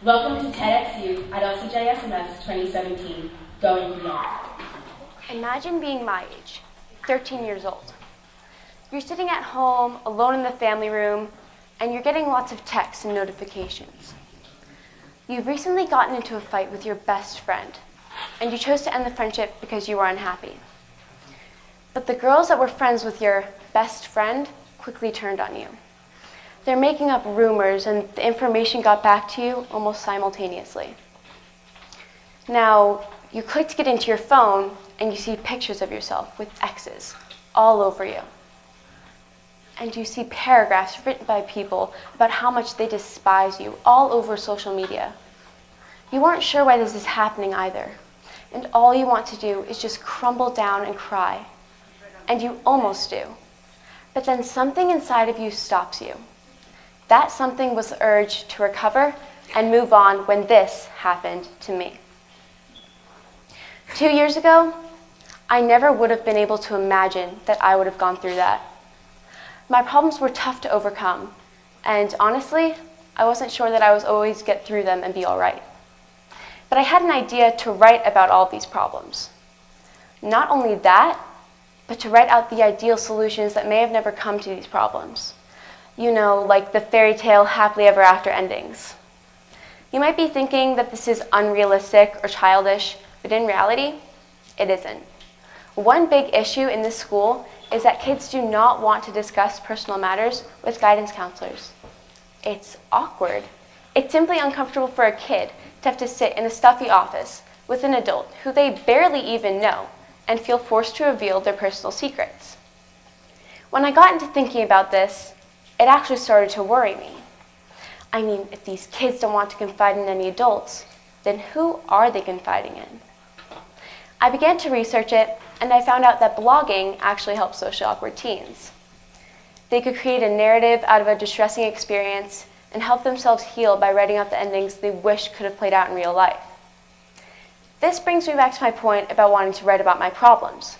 Welcome to TEDxYouth at LCJSMS 2017, Going Beyond. Imagine being my age, 13 years old. You're sitting at home, alone in the family room, and you're getting lots of texts and notifications. You've recently gotten into a fight with your best friend, and you chose to end the friendship because you were unhappy. But the girls that were friends with your best friend quickly turned on you. They're making up rumors, and the information got back to you almost simultaneously. Now, you click to get into your phone, and you see pictures of yourself with X's all over you. And you see paragraphs written by people about how much they despise you all over social media. You aren't sure why this is happening either, and all you want to do is just crumble down and cry. And you almost do. But then something inside of you stops you. That something was the urge to recover and move on when this happened to me. 2 years ago, I never would have been able to imagine that I would have gone through that. My problems were tough to overcome, and honestly, I wasn't sure that I would always get through them and be all right. But I had an idea to write about all of these problems. Not only that, but to write out the ideal solutions that may have never come to these problems. You know, like the fairy tale happily ever after endings. You might be thinking that this is unrealistic or childish, but in reality, it isn't. One big issue in this school is that kids do not want to discuss personal matters with guidance counselors. It's awkward. It's simply uncomfortable for a kid to have to sit in a stuffy office with an adult who they barely even know and feel forced to reveal their personal secrets. When I got into thinking about this, it actually started to worry me. I mean, if these kids don't want to confide in any adults, then who are they confiding in? I began to research it, and I found out that blogging actually helps socially awkward teens. They could create a narrative out of a distressing experience and help themselves heal by writing out the endings they wish could have played out in real life. This brings me back to my point about wanting to write about my problems.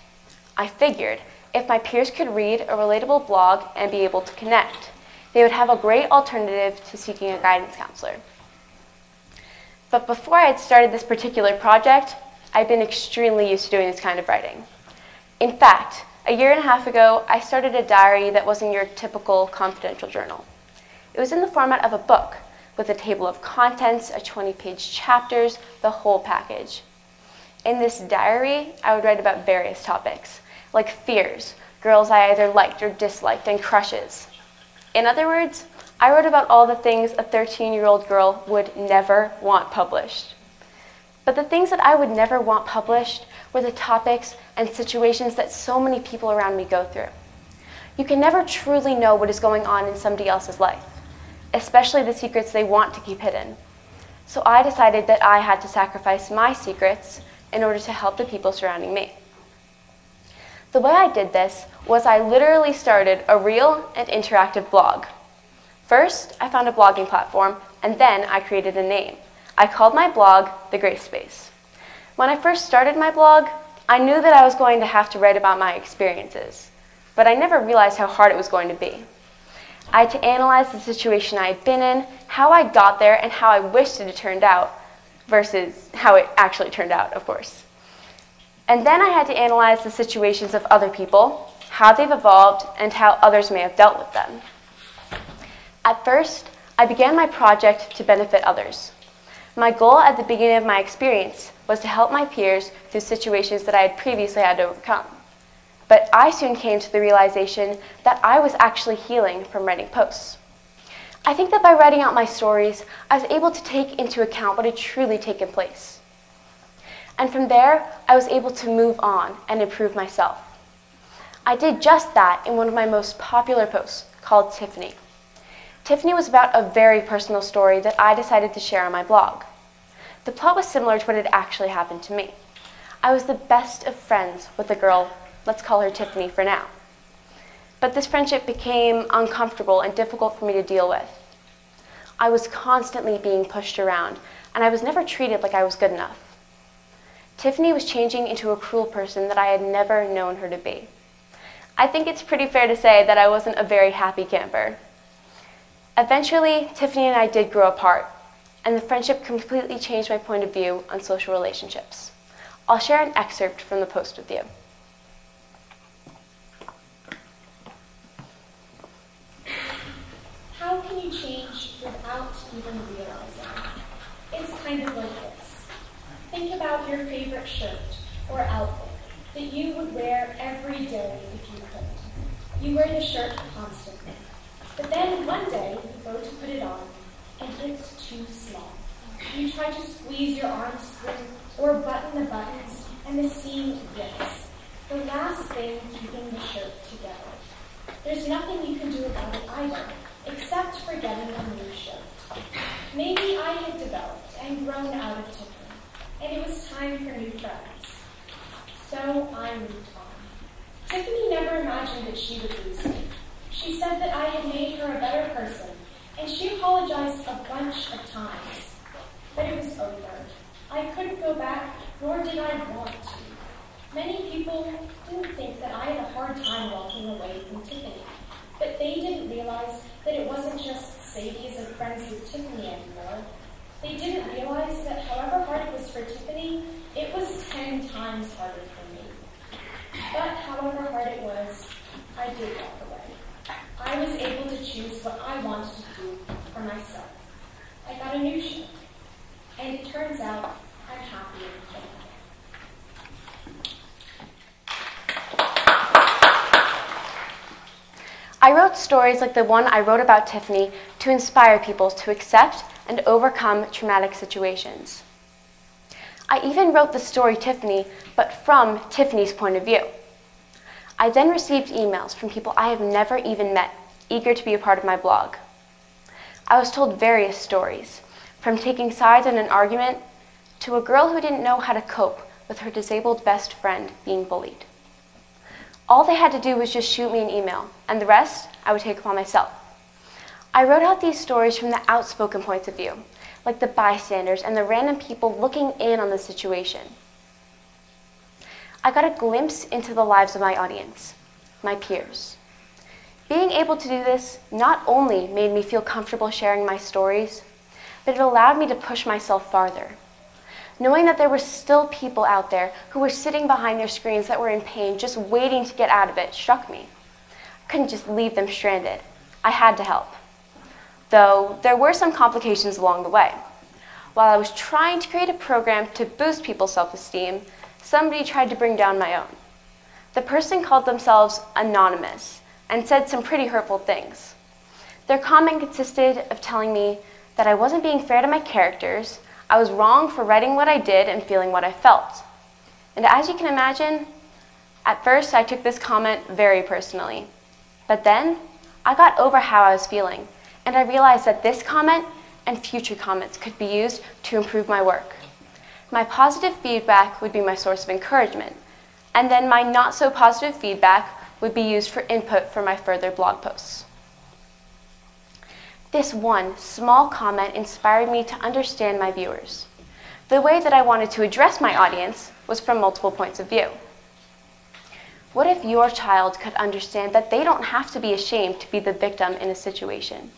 I figured if my peers could read a relatable blog and be able to connect, they would have a great alternative to seeking a guidance counselor. But before I had started this particular project, I'd been extremely used to doing this kind of writing. In fact, a year and a half ago, I started a diary that wasn't your typical confidential journal. It was in the format of a book, with a table of contents, a 20-page chapters, the whole package. In this diary, I would write about various topics, like fears, girls I either liked or disliked, and crushes. In other words, I wrote about all the things a 13-year-old girl would never want published. But the things that I would never want published were the topics and situations that so many people around me go through. You can never truly know what is going on in somebody else's life, especially the secrets they want to keep hidden. So I decided that I had to sacrifice my secrets in order to help the people surrounding me. The way I did this was I literally started a real and interactive blog. First, I found a blogging platform, and then I created a name. I called my blog The Grace Space. When I first started my blog, I knew that I was going to have to write about my experiences, but I never realized how hard it was going to be. I had to analyze the situation I had been in, how I got there, and how I wished it had turned out, versus how it actually turned out, of course. And then I had to analyze the situations of other people, how they've evolved, and how others may have dealt with them. At first, I began my project to benefit others. My goal at the beginning of my experience was to help my peers through situations that I had previously had to overcome. But I soon came to the realization that I was actually healing from writing posts. I think that by writing out my stories, I was able to take into account what had truly taken place. And from there, I was able to move on and improve myself. I did just that in one of my most popular posts called Tiffany. Tiffany was about a very personal story that I decided to share on my blog. The plot was similar to what had actually happened to me. I was the best of friends with a girl, let's call her Tiffany for now. But this friendship became uncomfortable and difficult for me to deal with. I was constantly being pushed around, and I was never treated like I was good enough. Tiffany was changing into a cruel person that I had never known her to be. I think it's pretty fair to say that I wasn't a very happy camper. Eventually, Tiffany and I did grow apart, and the friendship completely changed my point of view on social relationships. I'll share an excerpt from the post with you. How can you change without even realizing? It's kind of like this. Think about your favorite shirt or outfit that you would wear every day if you could. You wear the shirt constantly. But then one day you go to put it on and it's too small. You try to squeeze your arms through or button the buttons and the seam rips. The last thing keeping the shirt together. There's nothing you can do about it either, except for getting a new shirt. Maybe I had developed and grown out of Tiffany, and it was time for new friends. So I moved on. Tiffany never imagined that she would lose me. She said that I had made her a better person, and she apologized a bunch of times. But it was over. I couldn't go back, nor did I want to. Many people didn't think that I had a hard time walking away from Tiffany, but they didn't realize that it wasn't just Sadie isn't friends with Tiffany anymore. They didn't realize that however hard it was for Tiffany, it was 10 times harder for me. But however hard it was, I did walk away. I was able to choose what I wanted to do for myself. I got a new shirt, and it turns out I'm happier than ever. I wrote stories like the one I wrote about Tiffany to inspire people to accept and overcome traumatic situations. I even wrote the story Tiffany, but from Tiffany's point of view. I then received emails from people I have never even met, eager to be a part of my blog. I was told various stories, from taking sides in an argument to a girl who didn't know how to cope with her disabled best friend being bullied. All they had to do was just shoot me an email, and the rest I would take upon myself. I wrote out these stories from the outspoken points of view, like the bystanders and the random people looking in on the situation. I got a glimpse into the lives of my audience, my peers. Being able to do this not only made me feel comfortable sharing my stories, but it allowed me to push myself farther. Knowing that there were still people out there who were sitting behind their screens that were in pain, just waiting to get out of it, struck me. I couldn't just leave them stranded. I had to help. Though there were some complications along the way. While I was trying to create a program to boost people's self-esteem, somebody tried to bring down my own. The person called themselves Anonymous and said some pretty hurtful things. Their comment consisted of telling me that I wasn't being fair to my characters, I was wrong for writing what I did and feeling what I felt. And as you can imagine, at first I took this comment very personally. But then I got over how I was feeling, and I realized that this comment and future comments could be used to improve my work. My positive feedback would be my source of encouragement, and then my not so positive feedback would be used for input for my further blog posts. This one small comment inspired me to understand my viewers. The way that I wanted to address my audience was from multiple points of view. What if your child could understand that they don't have to be ashamed to be the victim in a situation?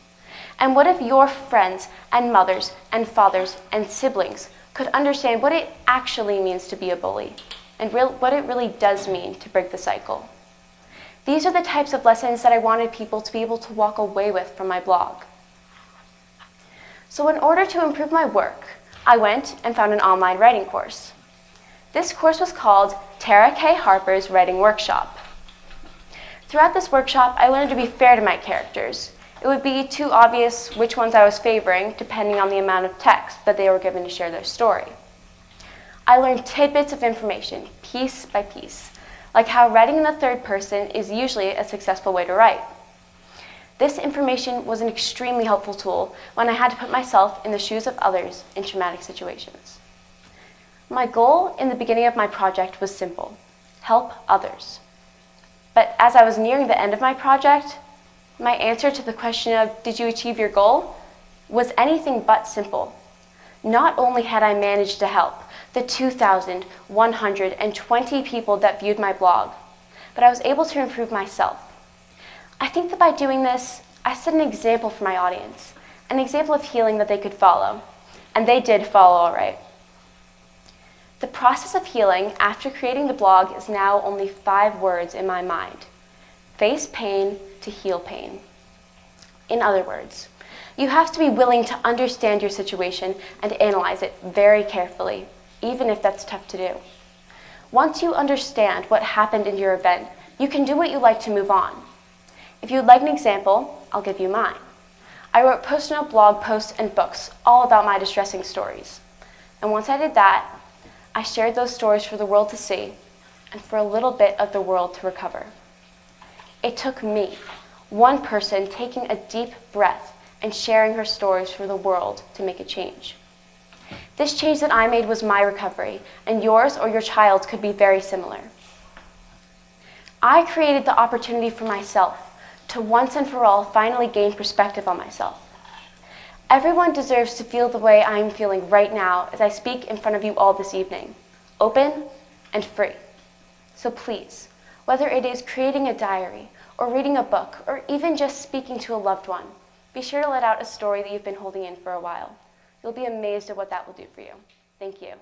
And what if your friends and mothers and fathers and siblings could understand what it actually means to be a bully and what it really does mean to break the cycle? These are the types of lessons that I wanted people to be able to walk away with from my blog. So in order to improve my work, I went and found an online writing course. This course was called Tara K. Harper's Writing Workshop. Throughout this workshop, I learned to be fair to my characters. It would be too obvious which ones I was favoring depending on the amount of text that they were given to share their story. I learned tidbits of information, piece by piece, like how writing in the third person is usually a successful way to write. This information was an extremely helpful tool when I had to put myself in the shoes of others in traumatic situations. My goal in the beginning of my project was simple: help others. But as I was nearing the end of my project, my answer to the question of, did you achieve your goal, was anything but simple. Not only had I managed to help the 2,120 people that viewed my blog, but I was able to improve myself. I think that by doing this, I set an example for my audience, an example of healing that they could follow, and they did fall all right. The process of healing after creating the blog is now only 5 words in my mind. Face pain to heal pain. In other words, you have to be willing to understand your situation and analyze it very carefully, even if that's tough to do. Once you understand what happened in your event, you can do what you like to move on. If you'd like an example, I'll give you mine. I wrote post-note blog posts and books all about my distressing stories. And once I did that, I shared those stories for the world to see and for a little bit of the world to recover. It took me, one person taking a deep breath and sharing her stories for the world to make a change. This change that I made was my recovery, and yours or your child's could be very similar. I created the opportunity for myself to once and for all finally gain perspective on myself. Everyone deserves to feel the way I'm feeling right now as I speak in front of you all this evening, open and free. So please, whether it is creating a diary or reading a book or even just speaking to a loved one, be sure to let out a story that you've been holding in for a while. You'll be amazed at what that will do for you. Thank you.